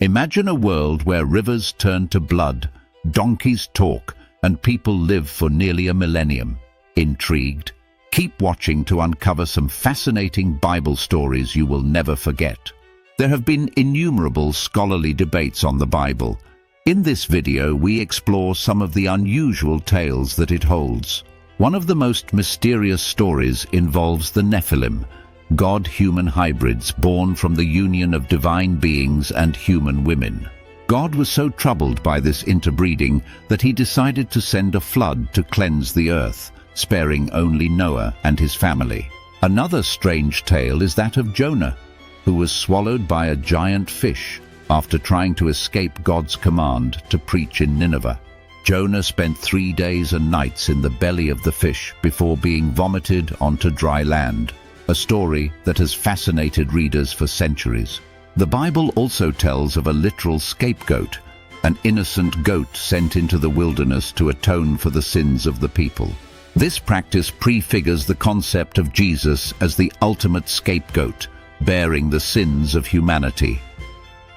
Imagine a world where rivers turn to blood, donkeys talk, and people live for nearly a millennium. Intrigued? Keep watching to uncover some fascinating Bible stories you will never forget. There have been innumerable scholarly debates on the Bible. In this video, we explore some of the unusual tales that it holds. One of the most mysterious stories involves the Nephilim, God-human hybrids born from the union of divine beings and human women. God was so troubled by this interbreeding that he decided to send a flood to cleanse the earth, sparing only Noah and his family. Another strange tale is that of Jonah, who was swallowed by a giant fish after trying to escape God's command to preach in Nineveh. Jonah spent 3 days and nights in the belly of the fish before being vomited onto dry land, a story that has fascinated readers for centuries. The Bible also tells of a literal scapegoat, an innocent goat sent into the wilderness to atone for the sins of the people. This practice prefigures the concept of Jesus as the ultimate scapegoat, bearing the sins of humanity.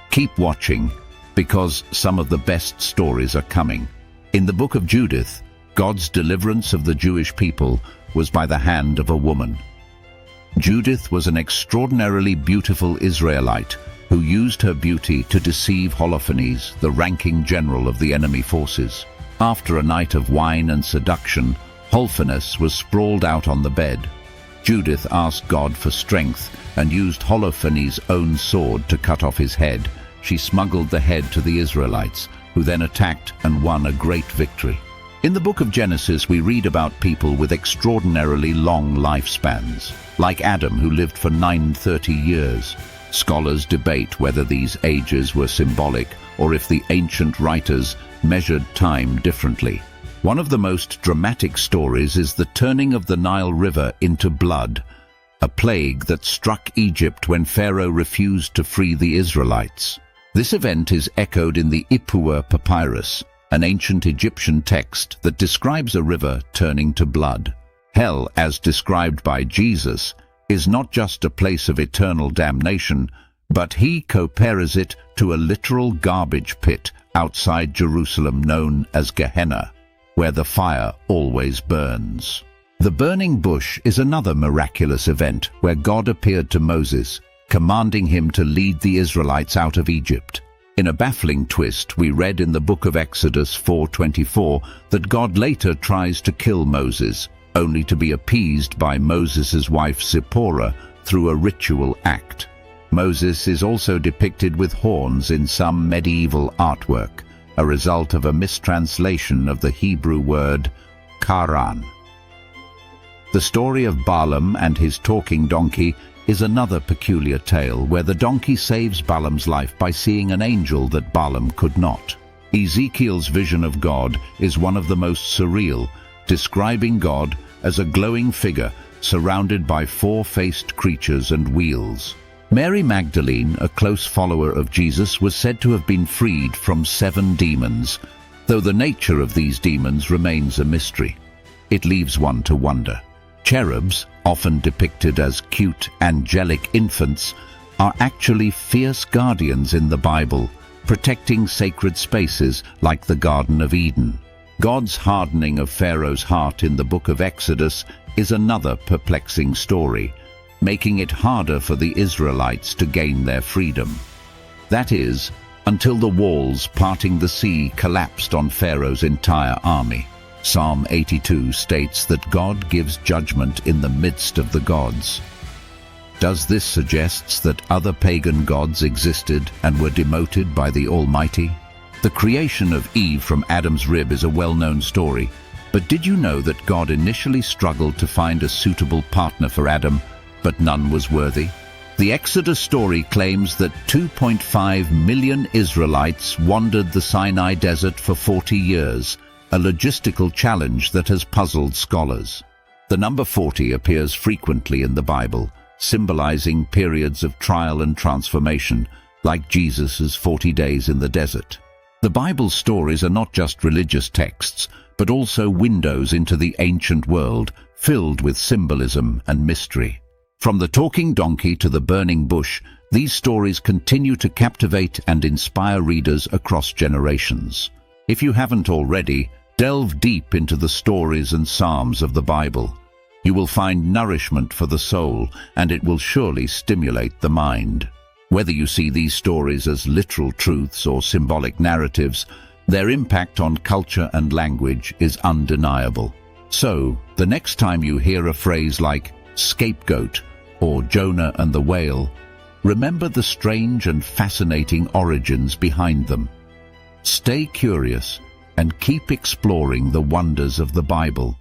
Keep watching, because some of the best stories are coming. In the book of Judith, God's deliverance of the Jewish people was by the hand of a woman. Judith was an extraordinarily beautiful Israelite who used her beauty to deceive Holofernes, the ranking general of the enemy forces. After a night of wine and seduction, Holofernes was sprawled out on the bed. Judith asked God for strength and used Holofernes' own sword to cut off his head. She smuggled the head to the Israelites, who then attacked and won a great victory. In the book of Genesis, we read about people with extraordinarily long lifespans, like Adam, who lived for 930 years. Scholars debate whether these ages were symbolic or if the ancient writers measured time differently. One of the most dramatic stories is the turning of the Nile River into blood, a plague that struck Egypt when Pharaoh refused to free the Israelites. This event is echoed in the Ipuwer Papyrus, an ancient Egyptian text that describes a river turning to blood. Hell, as described by Jesus, is not just a place of eternal damnation, but he compares it to a literal garbage pit outside Jerusalem known as Gehenna, where the fire always burns. The burning bush is another miraculous event where God appeared to Moses, commanding him to lead the Israelites out of Egypt. In a baffling twist, we read in the book of Exodus 4:24 that God later tries to kill Moses, only to be appeased by Moses' wife Zipporah through a ritual act. Moses is also depicted with horns in some medieval artwork, a result of a mistranslation of the Hebrew word karan. The story of Balaam and his talking donkey is another peculiar tale where the donkey saves Balaam's life by seeing an angel that Balaam could not. Ezekiel's vision of God is one of the most surreal, describing God as a glowing figure surrounded by 4-faced creatures and wheels. Mary Magdalene, a close follower of Jesus, was said to have been freed from 7 demons, though the nature of these demons remains a mystery. It leaves one to wonder. Cherubs, often depicted as cute, angelic infants, are actually fierce guardians in the Bible, protecting sacred spaces like the Garden of Eden. God's hardening of Pharaoh's heart in the book of Exodus is another perplexing story, making it harder for the Israelites to gain their freedom. That is, until the walls parting the sea collapsed on Pharaoh's entire army. Psalm 82 states that God gives judgment in the midst of the gods. Does this suggest that other pagan gods existed and were demoted by the Almighty? The creation of Eve from Adam's rib is a well-known story, but did you know that God initially struggled to find a suitable partner for Adam, but none was worthy? The Exodus story claims that 2.5 million Israelites wandered the Sinai desert for 40 years, a logistical challenge that has puzzled scholars. The number 40 appears frequently in the Bible, symbolizing periods of trial and transformation, like Jesus' 40 days in the desert. The Bible's stories are not just religious texts, but also windows into the ancient world, filled with symbolism and mystery. From the talking donkey to the burning bush, These stories continue to captivate and inspire readers across generations. If you haven't already, delve deep into the stories and psalms of the Bible. You will find nourishment for the soul, and it will surely stimulate the mind. Whether you see these stories as literal truths or symbolic narratives, their impact on culture and language is undeniable. So, the next time you hear a phrase like scapegoat or Jonah and the whale, remember the strange and fascinating origins behind them. Stay curious and keep exploring the wonders of the Bible.